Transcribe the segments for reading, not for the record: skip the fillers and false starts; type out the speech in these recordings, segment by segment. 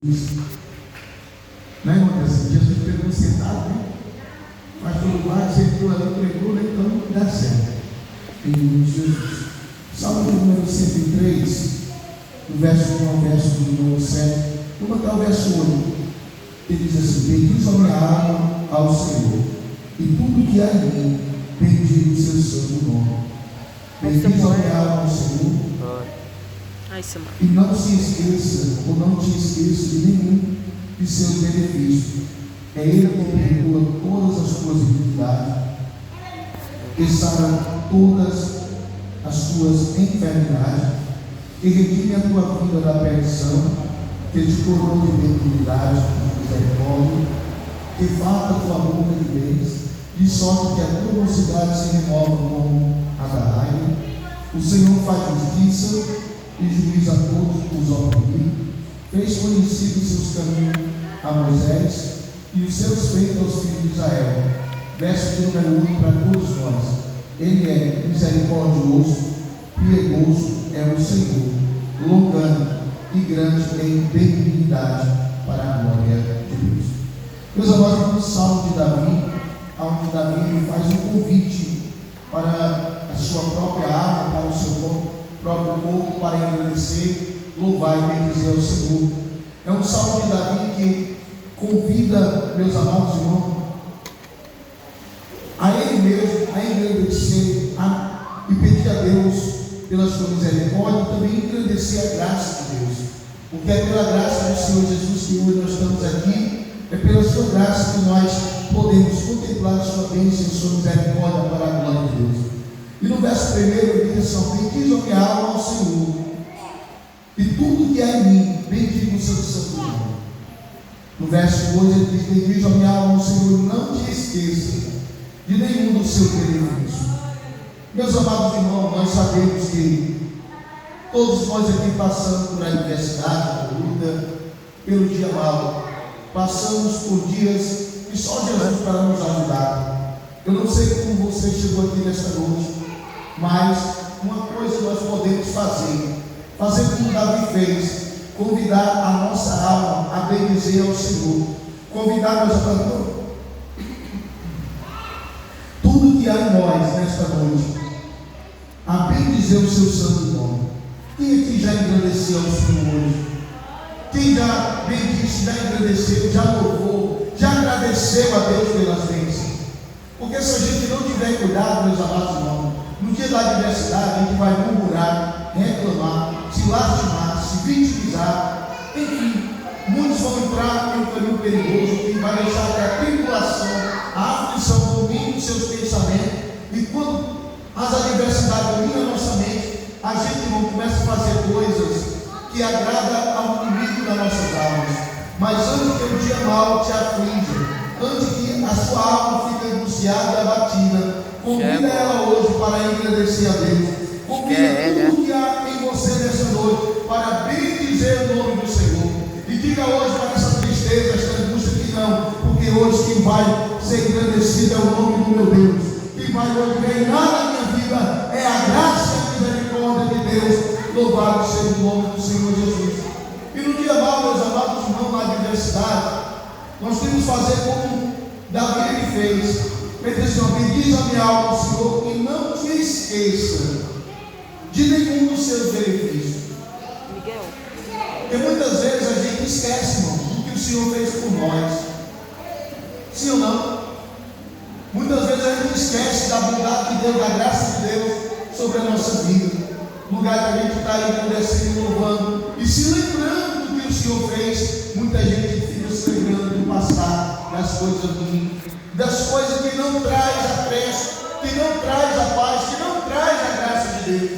Né, irmão? Assim, Jesus pegou sentado, né? Mas todo lado, sentou ali, pregou, né? Então dá certo. Em nome de Jesus. Salmo número 103, do verso 1 ao verso de número 7. Vou botar o verso 8. Ele diz assim: bendiz a minha alma ao Senhor, e tudo que há em mim, bendiga o seu santo nome. Bendiz a minha alma ao Senhor. E não se esqueça, ou não te esqueça de nenhum de seus benefícios. É Ele que perdoa todas as tuas iniquidades, que sara todas as tuas enfermidades, que redime a tua vida da perdição, que te coroa de benignidade e misericórdia, que farta a tua boca de bens, de sorte que a tua mocidade se renova como a da águia. O Senhor faz justiça e juízo a todos os oprimidos, fez conhecidos seus caminhos a Moisés e os seus feitos aos filhos de Israel. Verso de número 1 para todos nós: Ele é misericordioso, piedoso é o Senhor, longânimo e grande em benignidade, para a glória de Deus. Meus amados, no Salmo de Davi, onde Davi faz um convite para a sua própria alma, para o seu próprio corpo, para agradecer, louvar e bendizer ao Senhor. É um salmo de Davi que convida, meus amados irmãos, a Ele mesmo, a engrandecer e pedir a Deus pela sua misericórdia, e também engrandecer a graça de Deus, porque é pela graça do Senhor Jesus que hoje nós estamos aqui, é pela sua graça que nós podemos contemplar a sua bênção e a sua misericórdia para a glória de Deus. E no verso 1 ele diz assim: bendiz a minha alma ao Senhor, e tudo que há em mim, bendiga o seu santo nome. No verso 2 ele diz: bendiz a minha alma ao Senhor, não te esqueça de nenhum dos seus benefícios. Meus amados irmãos, nós sabemos que todos nós aqui passamos por adversidade, por luta, pelo dia mau, passamos por dias que só Jesus para nos ajudar. Eu não sei como você chegou aqui nesta noite, mas uma coisa nós podemos fazer como Davi fez: convidar a nossa alma a bendizer ao Senhor, convidar nós a cantar tudo que há em nós nesta noite a bendizer o seu santo nome. Quem aqui já engrandeceu ao Senhor hoje? Quem já bendisse, já engrandeceu, já louvou, já agradeceu a Deus pelas bênçãos? Porque se a gente não tiver cuidado, meus amados irmãos, no dia da adversidade a gente vai murmurar, reclamar, se lastimar, se vitimizar, enfim, muitos vão entrar em um caminho perigoso que vai deixar que a tribulação, a aflição domine os seus pensamentos, e quando as adversidades dominam a nossa mente, a gente não começa a fazer coisas que agradam ao inimigo das nossas almas. Mas antes que o dia mau te aflige, antes que a sua alma fique angustiada e abatida, convida ela hoje para agradecer a Deus. Convida tudo que há em você nessa noite para bendizer o nome do Senhor. E diga hoje para essa tristeza, essa angústia, que não, porque hoje quem vai ser engrandecido é o nome do meu Deus. Quem vai hoje reinar na minha vida é a graça e a misericórdia de Deus. Louvado seja o nome do Senhor Jesus. E no dia mau, meus amados irmãos, na adversidade, nós temos que fazer como Davi ele fez. Ele disse: bendiz a minha alma ao Senhor, e não te esqueça de nenhum dos seus benefícios. Porque muitas vezes a gente esquece, irmão, do que o Senhor fez por nós. Sim ou não? Muitas vezes a gente esquece da bondade de Deus, da graça de Deus sobre a nossa vida. No lugar que a gente está aí agradecendo e louvando e se lembrando do que o Senhor fez, muita gente fica se lembrando do passado, das coisas ruins, das coisas que não traz a festa, que não traz a paz, que não traz a graça de Deus.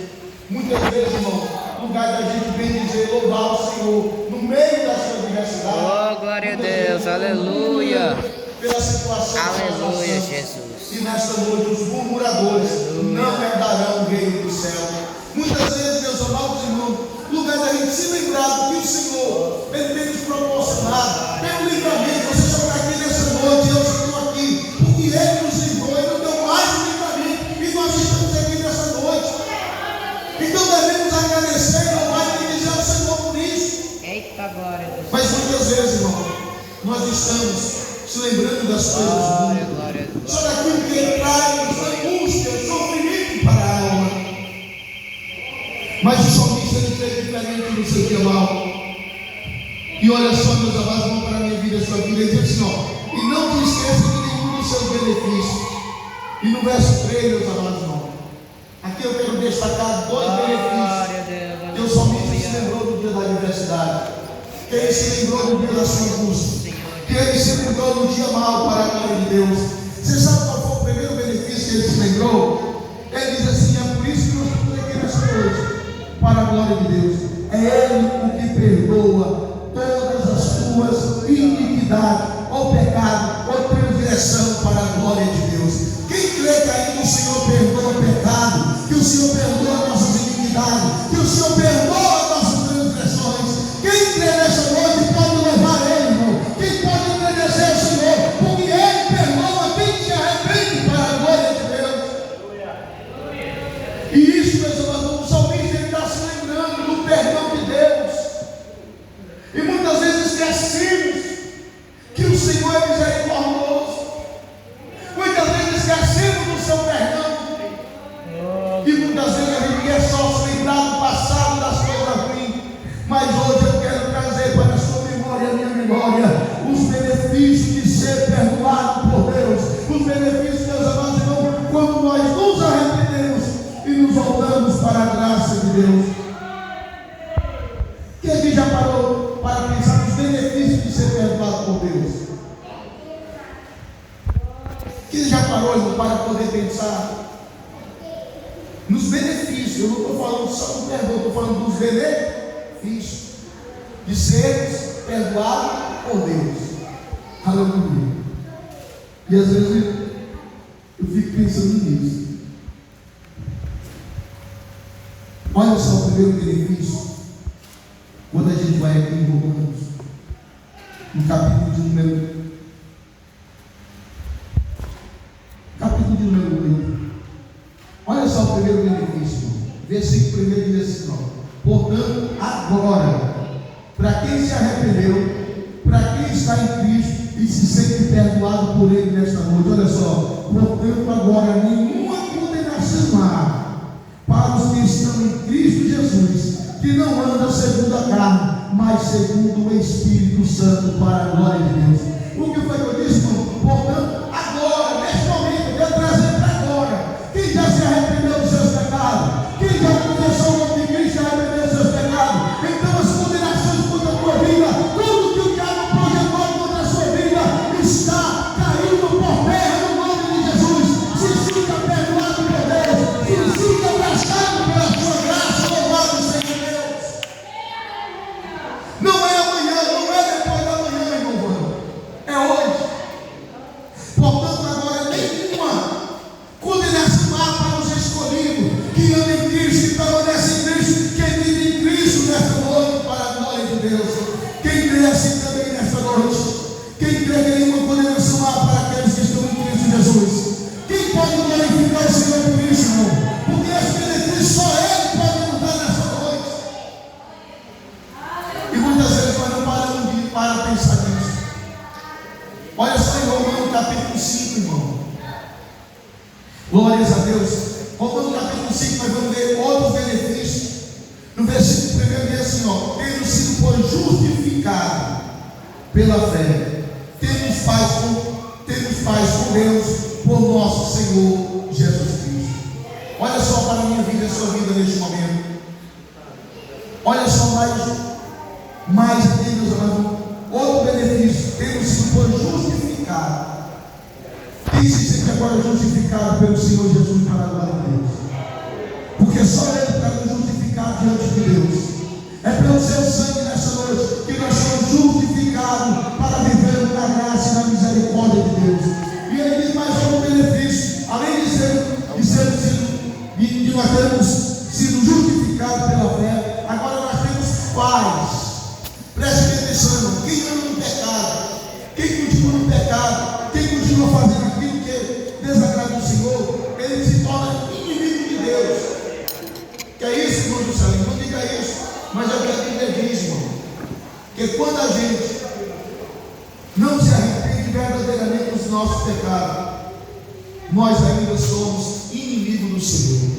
Muitas vezes, irmão, no lugar da gente bendizer, louvar o Senhor no meio da sua adversidade. Oh, glória a Deus, aleluia. Pela situação, aleluia, Jesus. E nesta noite os murmuradores não herdarão o reino do céu. Muitas vezes, meus amados irmãos, no lugar da gente se lembrar do que o Senhor ele tem nos proporcionado, pelo livramento, você só está aqui nessa noite, eu estou aqui, porque Ele nos livrou, Ele nos deu mais um livramento, e nós estamos aqui nessa noite. Então devemos agradecer e louvar e bendizer ao Senhor por isso. Eita glória. Mas muitas nós estamos se lembrando das coisas Glória, do mundo, glória, só daquilo que traz angústia, sofrimento para a alma. Mas o salmista ele fez diferente no seu dia mal. E olha só, meus amados, vamos para a minha vida e a sua vida. Ele diz assim: ó, e não te esqueça de nenhum dos seus benefícios. E no verso 3, meus amados, não. Aqui eu quero destacar dois benefícios. Que o salmista se lembrou do dia da adversidade, que ele se lembrou do dia da sua angústia, que ele se lembrou do dia mal para a glória de Deus. Você sabe qual foi o primeiro benefício que ele se lembrou? Ele diz assim: é por isso que nós estamos aqui nessa noite, para a glória de Deus. É Ele o que perdoa todas as tuas iniquidades, ou pecado, ou transgressão, para a glória de Deus. Quem crê que ainda o Senhor perdoa o pecado, que o Senhor perdoa nossas iniquidades, que o Senhor perdoa nossas transgressões, quem crê nessa noite pode louvar Ele, irmão. Quem pode agradecer ao Senhor, porque Ele perdoa quem se arrepende, para a glória de Deus. E isso, meus amados, o salmista ele está se lembrando do perdão de Deus. E muitas vezes esquecemos que o Senhor é misericordioso. Muitas vezes esquecemos do seu perdão. E muitas vezes a gente quer só se lembrar do passado, das coisas ruins. Mas hoje eu quero trazer para a sua memória, a minha memória, os benefícios de ser perdoado por Deus. Os benefícios, meus amados irmãos, quando nós nos arrependemos e nos voltamos para a graça de Deus. Quem aqui já parou para pensar nos benefícios de ser perdoado por Deus? Quem já parou, irmão, para poder pensar nos benefícios? Eu não estou falando só do perdão, eu estou falando dos benefícios de sermos perdoados por Deus. Aleluia. E às vezes eu fico pensando nisso. Olha só o primeiro benefício. Quando a gente vai aqui em Romanos, no capítulo de número 8. Olha só o primeiro benefício. Versículo 1 diz assim: ó, portanto, agora, para quem se arrependeu, para quem está em Cristo e se sente perdoado por Ele nesta noite, olha só, portanto, agora nenhuma condenação há para os que estão em Cristo Jesus, que não andam segundo a carne, mas segundo o Espírito Santo, para a glória de Deus. O que foi que eu disse, irmão? Portanto, agora, neste momento, eu quero trazer para agora. Quem já se arrependeu dos seus pecados? Quem já confessou o nome de Cristo e se arrependeu dos seus pecados? Então as condenações contra a tua vida, tudo que o diabo projetou contra a sua vida, está caindo por terra no nome de Jesus. Se sinta perdoado por Deus, se sinta abraçado pela sua graça, louvado seja Deus. Não é amanhã, não é depois da manhã, irmão, é hoje. Portanto, agora nenhuma condenação há para os escolhidos que andam em Cristo, que permanecem em Cristo, quem vive em Cristo nesta noite, para a glória de Deus. Quem crê assim também nesta noite, quem crê que nenhuma condenação há para aqueles que estão em Cristo Jesus. Quem pode glorificar o Senhor por isso, irmão? Porque esse benefício só Ele pode nos dar nesta noite. E muitas vezes nós não paramos para pensar nisso. Olha só em Romanos capítulo 5, irmão. Glórias a Deus. Romanos capítulo 5, nós vamos ver outros benefícios. No versículo 1 diz assim: ó, tendo sido pois justificado pela fé, temos paz com Deus por nosso Senhor Jesus Cristo. Olha só para a minha vida e a sua vida neste momento. Olha só mais aqui, meus amados, outro benefício. Temos sido pois justificado. Quem se sente agora justificado pelo Senhor Jesus, para a glória de Deus? Porque só Ele para nos justificar diante de Deus. É pelo seu sangue nessa noite que nós somos justificados para viver na graça e na misericórdia de Deus. E Ele diz mais algum benefício, além de nós termos sido justificados pela fé, agora nós temos paz. Preste atenção, irmão. Quem anda no pecado, quem continua no pecado, quem continua fazendo aquilo que desagrada o Senhor, ele se torna inimigo de Deus. Que é isso, irmão Juscelino? Não diga isso, mas eu quero que ele diz, irmão, que quando a gente não se arrepende verdadeiramente dos nossos pecados, nós ainda somos inimigos do Senhor.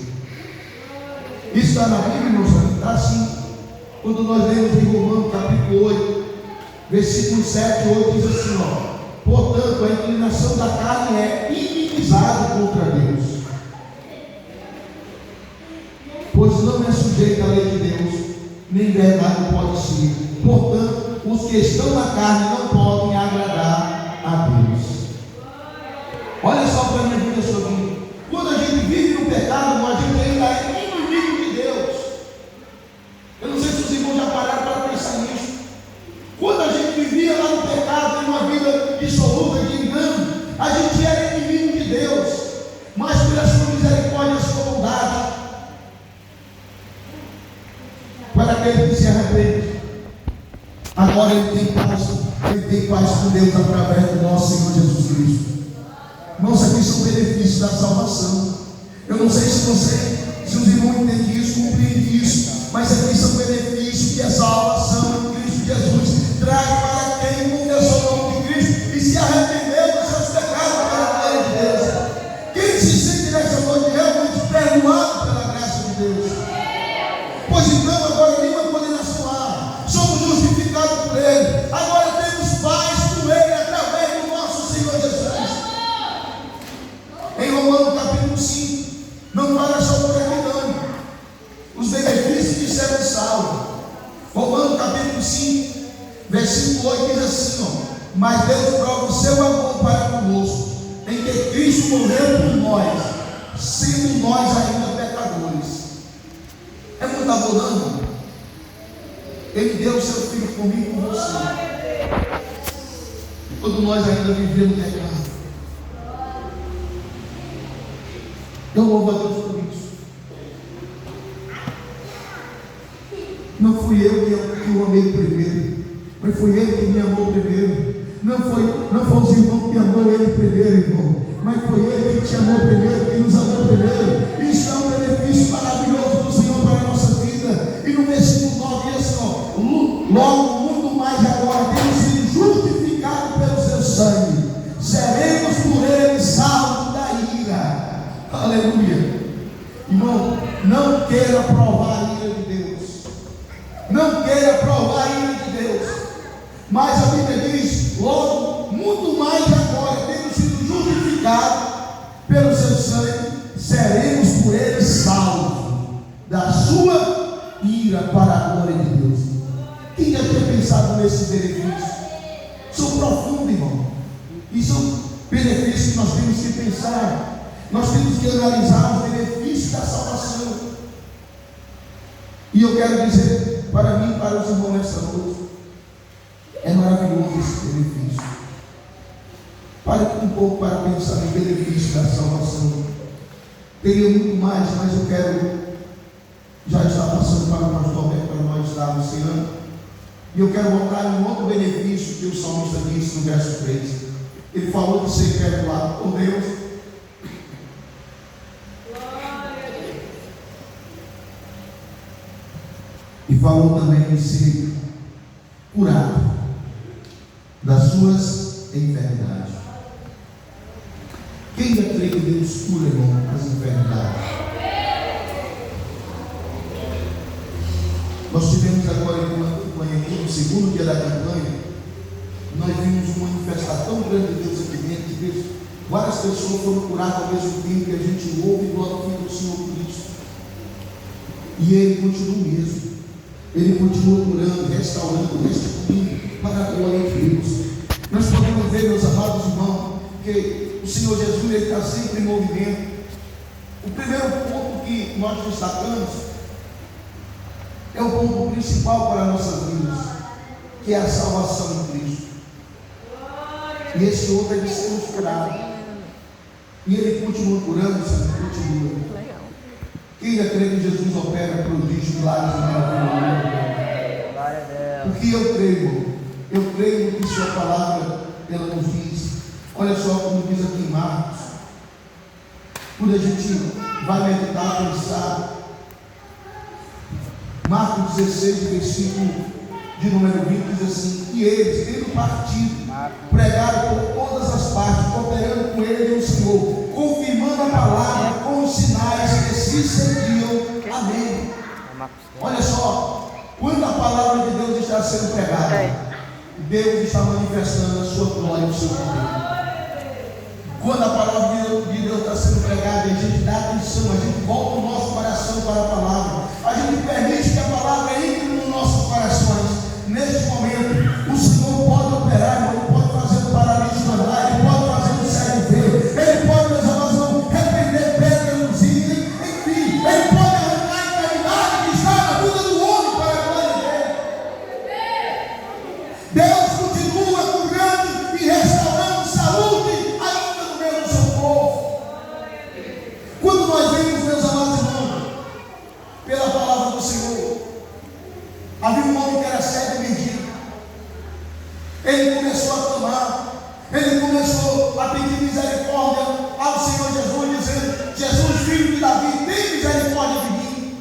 Isso está na Bíblia, irmãos, está assim. Quando nós lemos em Romanos capítulo 8, versículo 7 e 8, diz assim, portanto, a inclinação da carne é inimizade contra Deus, pois não é sujeita à lei de Deus, nem verdade pode ser. Portanto, os que estão na carne não podem agradar a Deus. Olha só para a minha vida, sua vida. Quando a gente vive no pecado, a gente ainda é inimigo de Deus. Eu não sei se os irmãos já pararam para pensar nisso. Quando a gente vivia lá no pecado, em uma vida dissoluta de engano, a gente era inimigo de Deus. Mas pela sua misericórdia e sua bondade, para aquele que se arrepende, agora ele tem paz com Deus através do nosso Senhor Jesus Cristo. Irmãos, aqui são benefícios da salvação. Eu não sei se os irmãos entendem isso, compreendem isso, mas aqui são benefícios que a salvação em Cristo Jesus traz para quem confessou o nome de Cristo e se arrependeu dos seus pecados para a glória de Deus. Quem se sente nessa noite realmente perdoado pela graça de Deus? Pois então agora nenhuma condenação há, somos justificados por Ele, agora temos paz com Ele através do nosso Senhor Jesus. Em Romanos capítulo 5, não fala só por gratidão, os benefícios de ser salvo. Romanos capítulo 5, versículo 8 diz assim, mas Deus prova o seu amor para conosco, em que Cristo morreu por nós, sendo nós ainda pecadores. É muito amor, não? Ele deu o seu Filho por mim e por você, quando nós ainda vivemos pecado. Eu louvo a Deus por isso. Não fui eu que o amei primeiro, mas foi Ele que me amou primeiro. Não foi os irmãos que amou Ele primeiro, irmão, mas foi Ele que te amou primeiro, que nos amou primeiro. Isso é um benefício maravilhoso do Senhor para a nossa vida. E no versículo 9 diz assim, logo muito mais agora, temos sido justificados pelo seu sangue, seremos por Ele salvos da ira. Aleluia. Irmão, não queira provar a ira de Deus, não queira provar a ira de Deus, mas a Bíblia diz, logo, muito mais agora, tendo sido justificados pelo seu sangue, seremos por Ele salvos da sua ira para a glória de Deus. Quem já tinha pensado nesses benefícios? São profundos, irmão, e são benefícios que nós temos que pensar. Nós temos que analisar os benefícios da salvação. E eu quero dizer para mim e para os irmãos nessa noite, é maravilhoso esse benefício. Pare um pouco para pensar nos benefícios da salvação. Teria muito mais, mas eu quero já estar passando para o pastor Alberto para nós estarmos ensinando. E eu quero voltar em um outro benefício que o salmista disse no verso 3. Ele falou de ser perdoado por Deus. E falou também de ser curado das suas enfermidades. Quem já crê que Deus cura, irmão, as enfermidades? Nós tivemos agora uma campanha aqui, no segundo dia da campanha, nós vimos uma manifestação tão grande de Deus aqui dentro, de Deus. Várias pessoas foram curadas ao mesmo tempo que a gente ouve e glorifica o Senhor por isso. E Ele continua o mesmo. Ele continua curando, restaurando, restituindo para a glória de Deus. Nós podemos ver, meus amados irmãos, que o Senhor Jesus ele está sempre em movimento. O primeiro ponto que nós destacamos é o ponto principal para a nossa vida, que é a salvação em Cristo. E esse outro é de sermos curados. E Ele continua curando, sabe? Continua. Quem já crê que Jesus opera prodígios, milagres e maravilhas? Porque eu creio que Sua palavra ela nos diz. Olha só como diz aqui em Marcos. Quando a gente vai meditar, pensar, Marcos 16, versículo de número 20, diz assim: e eles, tendo partido, pregado por todas as partes, cooperando com ele e o Senhor, confirmando a palavra com os sinais que se seguiam. Amém. Olha só, quando a palavra de Deus está sendo pregada, Deus está manifestando a sua glória e o seu poder. Quando a palavra de Deus está sendo pregada, a gente dá atenção, a gente volta o nosso coração para a palavra, a gente permite que a palavra entre nos nossos corações. Neste momento, o Senhor pode operar, Ele pode fazer o paralítico andar, Ele pode fazer o cego ver, Ele pode, meus amados, repreender pedras, enfim, Ele pode arrancar a enfermidade que está na vida do homem para a glória dele. Deus continua curando e restaurando saúde ainda no meio do seu povo. Quando nós vemos, meus amados irmãos, pela palavra do Senhor, havia um homem que era cego e mendigo. Ele começou a clamar, ele começou a pedir misericórdia ao Senhor Jesus, dizendo: Jesus, filho de Davi, tem misericórdia de mim.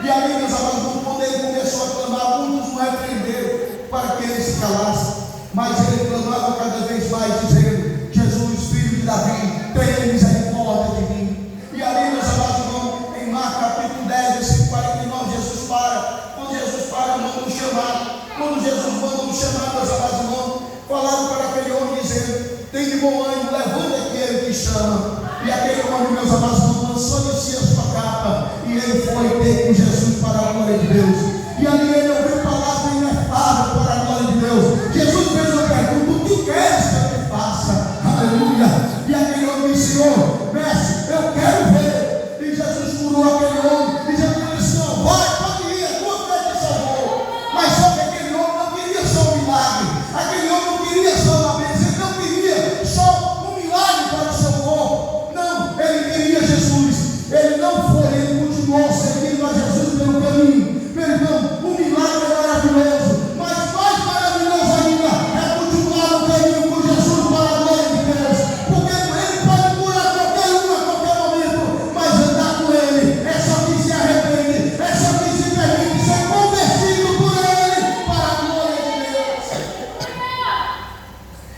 E ali, meus amados, quando ele começou a clamar, muitos o repreenderam para que ele se calasse, mas ele clamava cada vez mais, dizendo: Jesus, filho de Davi, tem misericórdia de mim. E ali, meus amados irmãos, em Marcos capítulo 10, versículo 49, Jesus para. Quando Jesus para, manda um chamado. Quando Jesus manda um chamado, meus amados irmãos, falaram para aquele homem, dizendo: tem de bom ânimo, levanta aquele que chama. E aquele homem, meus amados irmãos, lançou de si a sua capa, e ele foi ter com Jesus para a glória de Deus. E ali ele ouviu palavra inefável para a glória de Deus. Jesus fez uma pergunta: o que queres que eu te faça? Aleluia. E aquele homem disse: Senhor, mestre, eu quero ver. E Jesus curou aquele homem, dizendo para ele: Senhor, vai, pode ir, a tua fé te salvou. Mas só que aquele homem não queria só um milagre, aquele homem não queria só uma bênção, ele não queria só um milagre para o seu corpo. Não, ele queria Jesus. Ele não foi, ele continuou seguindo a Jesus pelo caminho. Meu irmão, o milagre é maravilhoso, mas mais maravilhoso ainda é continuar no caminho com Jesus para a glória de Deus, porque ele pode curar qualquer um a qualquer momento, mas andar com ele é só que se arrepende, é só que se permite ser convertido por ele para a glória de Deus.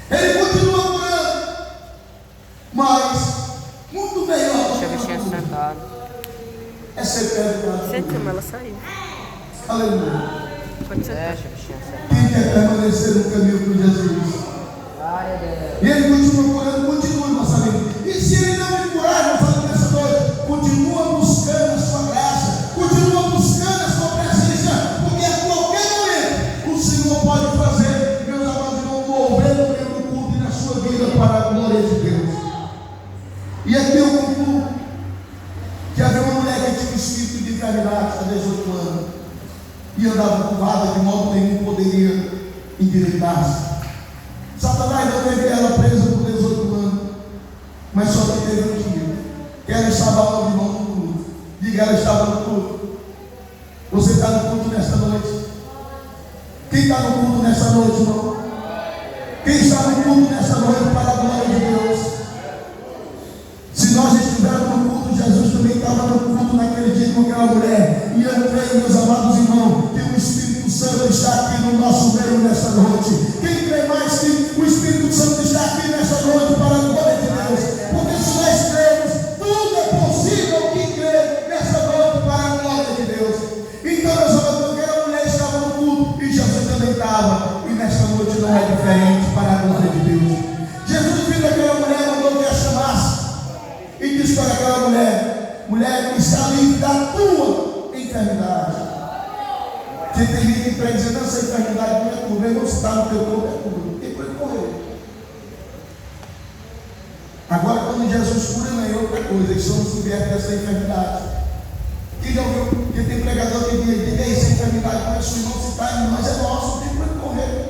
Ele continua curando, mas muito melhor Deixa eu mexer sentado. é ser perdoado. Senta, ela saiu. Aleluia. Pode sentar. Deixa eu mexer sentado. Quem quer permanecer no caminho com Jesus? Glória a Deus. E ele continua curando, continua, nossa amiga. E se ele não me curar, nós falamos nessa noite, continua buscando a sua graça, continua buscando a sua presença, porque a qualquer momento o Senhor pode fazer, meus amados irmãos, mover no meio do culto e na sua vida para a glória de Deus. E aqui eu concluo que havia uma mulher que tinha um espírito de enfermidade há 18 anos e andava curvada, de modo nenhum poderia endireitar-se. Satanás não teve ela presa por 18 anos, mas só que teve um dia que ela estava ao irmão no culto. Diga, ela estava no culto. Você está no culto nesta noite? Quem está no culto nesta noite, irmão? Quem está no culto nesta noite para a glória de Deus? Se nós estivermos no culto, Jesus também estava no culto naquele dia com aquela mulher. E eu creio, meus amados irmãos, que o Espírito Santo está aqui no nosso meio nesta noite. Quem crê mais que o Espírito Santo está aqui nesta noite para a glória de Deus? Porque se nós cremos, tudo é possível que crê nesta noite para a glória de Deus. Então, meus amados, aquela mulher estava no culto e Jesus também estava. E nesta noite não é diferente para a glória de Deus. Jesus viu aquela mulher, mandou que a chamasse e disse para aquela mulher: mulher, está livre da tua enfermidade. Você tem gente para dizer: não, essa enfermidade não é tua, não está no teu corpo, é tua. Quem pode correr? Agora, quando Jesus cura, não é outra coisa, eles somos libertos dessa enfermidade. Quem já ouviu? Quem tem pregador que diz: essa enfermidade não é sua, não, se está em nós, é nosso, quem pode correr?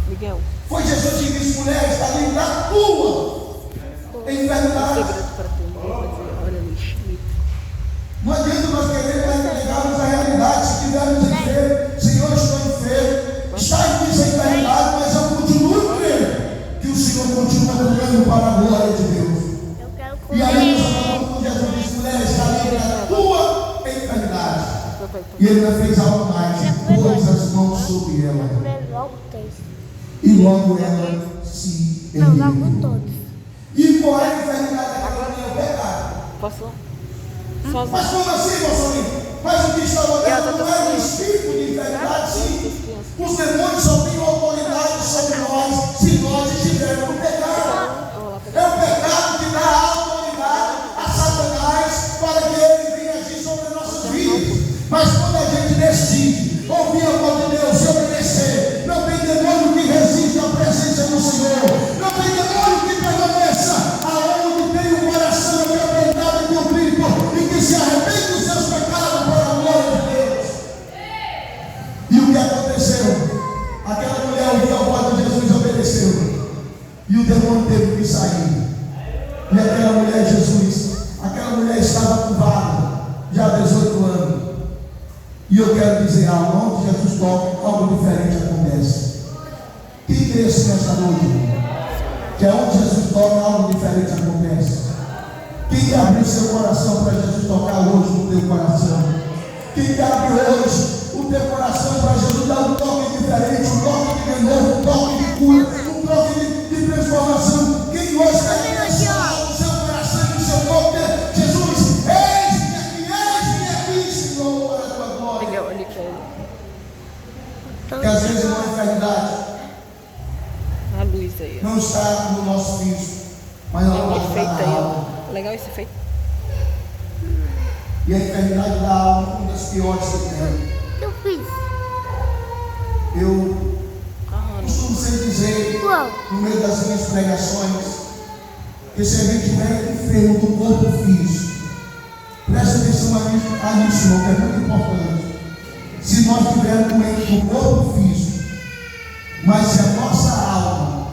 Miguel. Foi Jesus que disse: mulher, está livre da tua enfermidade. Segredo para ter olha ali, Schmidt. Não adianta nós querermos negarmos a realidade. Se tivermos enfermo, Senhor, estou enfermo, está em mim essa enfermidade, mas eu continuo crendo que o Senhor continua curando para a glória de Deus. E aí, meus amados, quando Jesus disse: mulher, está livre da tua enfermidade. E ele ainda fez algo mais: pôs as mãos sobre ela. E logo ela se Não, dá com ergueu. todos. E qual é a enfermidade daquela mulher? O pecado. Posso? Mas como assim, moço? Mas o que estava dentro não é um espírito de enfermidade, sim. Os demônios só têm autoridade sobre nós se nós estivermos no pecado. É o pecado que dá autoridade a Satanás para que ele venha agir sobre as nossas vidas. Mas quando a gente decide ouvir a voz de Deus e obedecer, não tem demônio que resista à presença do Senhor. Não tem demônio que permaneça aonde tem o coração quebrantado e contrito e que se arrepende dos seus pecados para a glória de Deus. E o que aconteceu? Aquela mulher ouviu a voz de Jesus e obedeceu. E o demônio teve que sair. E aquela mulher, aquela mulher estava curvada já há 18 anos. E eu quero dizer algo, onde Jesus toca, algo diferente acontece. Quem crê nesta noite? Que é onde Jesus toca, algo diferente acontece. Quem quer abrir seu coração para Jesus tocar hoje no teu coração? Quem quer abrir hoje o teu coração para Jesus dar um toque diferente, um toque de renovo, um toque de cura, um toque de transformação? Quem hoje quer abençoar o seu coração e o seu corpo? Jesus, eis-me aqui, Senhor, para a tua glória. Miguel, olha pra ele. Que às vezes uma enfermidade A luz aí, ó. não está no nosso físico, mas ela Tem um pode estar efeito aí, na alma. ó. Legal esse efeito. E a enfermidade da alma é uma das piores que tem. Eu fiz. Eu costumo sempre dizer, Qual? no meio das minhas pregações, que se a gente tiver enfermo do corpo físico, presta atenção a nisso, que é muito importante. Se nós tivermos doente do corpo físico, mas se a nossa alma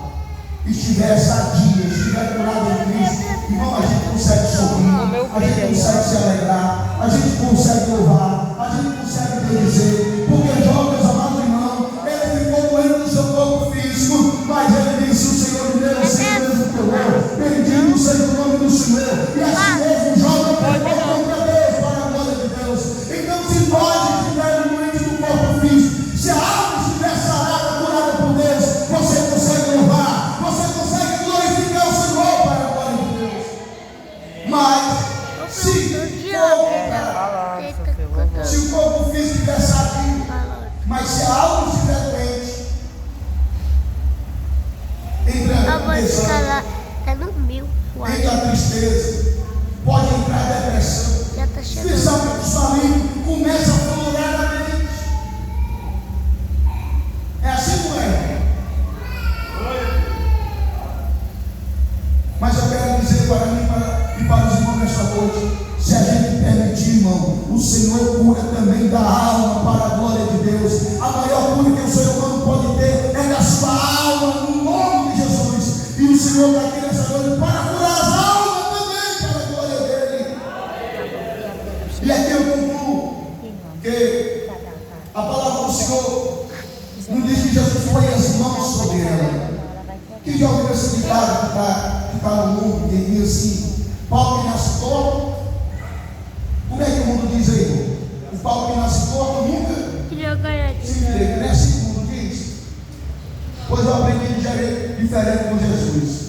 estiver sadia, estiver curada em Cristo, irmão, a gente consegue sorrir, a gente consegue se alegrar, a gente consegue louvar, a gente consegue bendizer, porque Jó, meus amados irmãos, ele ficou doente no seu corpo físico, mas ele disse: o Senhor me deu o Senhor mesmo teu, bendito seja o nome do Senhor. E assim mesmo Jó não pecou contra Deus, para a glória de Deus. Então, se nós estivermos doentes do corpo físico, se a alma estiver sarada, curada por Deus, você consegue louvar, você consegue glorificar o Senhor para a glória de Deus. Mas se o corpo físico estiver sadio, mas se a alma estiver doente, entra A a voz depressão, tá no 1000. entra a tristeza, pode entrar a depressão, Já tá chegando. especialmente os famílios, começa a florar na mente. É assim, não é? Mas eu quero dizer para mim e para os irmãos nesta noite, se a gente permitir, irmão, o Senhor cura também da alma para a glória de Deus. A maior cura que o ser humano pode ter é da sua alma, no nome de Jesus. E o Senhor está aqui nessa noite para curar as almas também para a glória dele. E aqui eu concluo que a palavra do Senhor nos diz que Jesus põe as mãos sobre ela. Quem já ouviu esse ditado que está no mundo, que diz assim: pau que nasce torto? Como é que o mundo diz aí, irmão? O pau que nasce torto nunca se direita, não é assim que o mundo diz? Pois eu aprendi diferente com Jesus.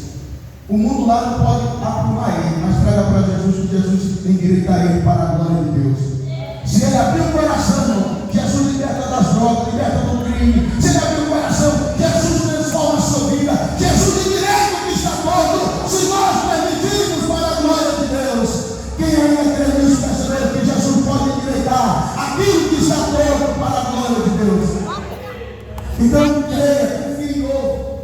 O mundo lá não pode aprumar ele, mas traga para Jesus que Jesus endireita ele para a glória de Deus. Se ele abrir o coração, irmão, Jesus liberta das drogas, liberta do crime. Se ele abrir o coração, Jesus transforma a sua vida. Jesus endireita o que está torto, se nós permitirmos para a glória de Deus. Quem ainda crê nisso, percebe que Jesus pode endireitar aquilo que está torto para a glória de Deus. Então, creia, confie em novo.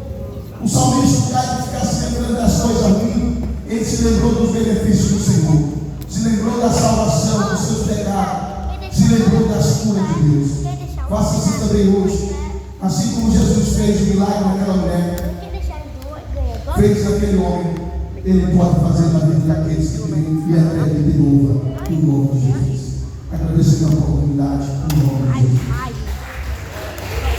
O salmista, ao de ficar se lembrando das coisas ruins, ele se lembrou dos benefícios do Senhor, se lembrou da salvação dos seus pecados, se lembrou das curas de Deus. Faça assim também hoje. Assim como Jesus fez o milagre naquela mulher, fez naquele homem, ele pode fazer na vida daqueles que creem e até de novo, em nome de Jesus. Agradecendo a oportunidade, em nome de Jesus.